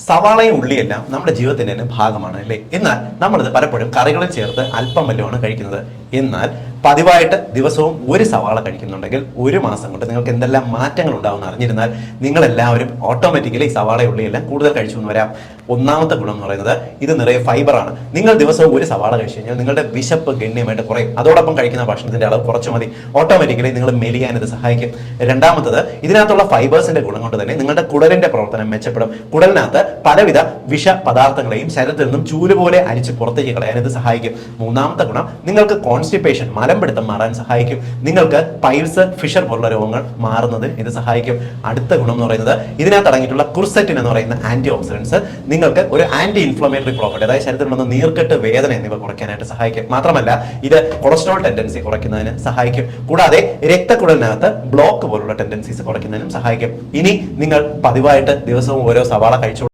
സവാളയും ഉള്ളിയെല്ലാം നമ്മുടെ ജീവിതത്തിന്റെ തന്നെ ഭാഗമാണ് അല്ലേ. എന്നാൽ നമ്മളിത് പലപ്പോഴും കറികളിൽ ചേർത്ത് അല്പം വല്ലതുമാണ് കഴിക്കുന്നത്. എന്നാൽ പതിവായിട്ട് ദിവസവും ഒരു സവാള കഴിക്കുന്നുണ്ടെങ്കിൽ ഒരു മാസം കൊണ്ട് നിങ്ങൾക്ക് എന്തെല്ലാം മാറ്റങ്ങൾ ഉണ്ടാവുമെന്ന് അറിഞ്ഞിരുന്നാൽ നിങ്ങളെല്ലാവരും ഓട്ടോമാറ്റിക്കലി സവാള ഉള്ളിയെല്ലാം കൂടുതൽ കഴിച്ചു എന്ന് വരാം. ഒന്നാമത്തെ ഗുണം എന്ന് പറയുന്നത് ഇത് നിറയെ ഫൈബറാണ്. നിങ്ങൾ ദിവസവും ഒരു സവാള കഴിച്ചു കഴിഞ്ഞാൽ നിങ്ങളുടെ വിശപ്പ് ഗണ്യമായിട്ട് കുറയും. അതോടൊപ്പം കഴിക്കുന്ന ഭക്ഷണത്തിന്റെ അളവ് കുറച്ച് മതി. ഓട്ടോമാറ്റിക്കലി നിങ്ങൾ മെലിയാൻ ഇത് സഹായിക്കും. രണ്ടാമത്തത്, ഇതിനകത്തുള്ള ഫൈബേഴ്സിന്റെ ഗുണം കൊണ്ട് തന്നെ നിങ്ങളുടെ കുടലിന്റെ പ്രവർത്തനം മെച്ചപ്പെടും. കുടലിനകത്ത് പലവിധ വിഷ പദാർത്ഥങ്ങളെയും ശരീരത്തിൽ നിന്നും ചൂല് പോലെ അരിച്ച് പുറത്തേക്ക് കളയാൻ ഇത് സഹായിക്കും. മൂന്നാമത്തെ ഗുണം, നിങ്ങൾക്ക് കോൺസ്റ്റിപ്പേഷൻ മലമ്പിടുത്തം മാറാൻ സഹായിക്കും. നിങ്ങൾക്ക് പൈൽസ്, ഫിഷർ പോലുള്ള രോഗങ്ങൾ മാറുന്നതിന് ഇത് സഹായിക്കും. അടുത്ത ഗുണം എന്ന് പറയുന്നത് ഇതിനകത്ത് അടങ്ങിയിട്ടുള്ള കുർസെറ്റിൻ എന്ന് പറയുന്ന ആന്റി ഓക്സിഡൻസ് നിങ്ങൾക്ക് ഒരു ആന്റി ഇൻഫ്ലമേറ്ററി പ്രോപ്പർട്ടി, അതായത് ശരീരത്തിലുള്ള നീർക്കെട്ട്, വേദന എന്നിവ കുറയ്ക്കാനായിട്ട് സഹായിക്കും. മാത്രമല്ല ഇത് കൊളസ്ട്രോൾ ടെൻഡൻസി കുറയ്ക്കുന്നതിന് സഹായിക്കും. കൂടാതെ രക്തക്കുഴലിനകത്ത് ബ്ലോക്ക് പോലുള്ള ടെൻഡൻസീസ് കുറയ്ക്കുന്നതിനും സഹായിക്കും. ഇനി നിങ്ങൾ പതിവായിട്ട് ദിവസവും ഓരോ സവാള കഴിച്ചു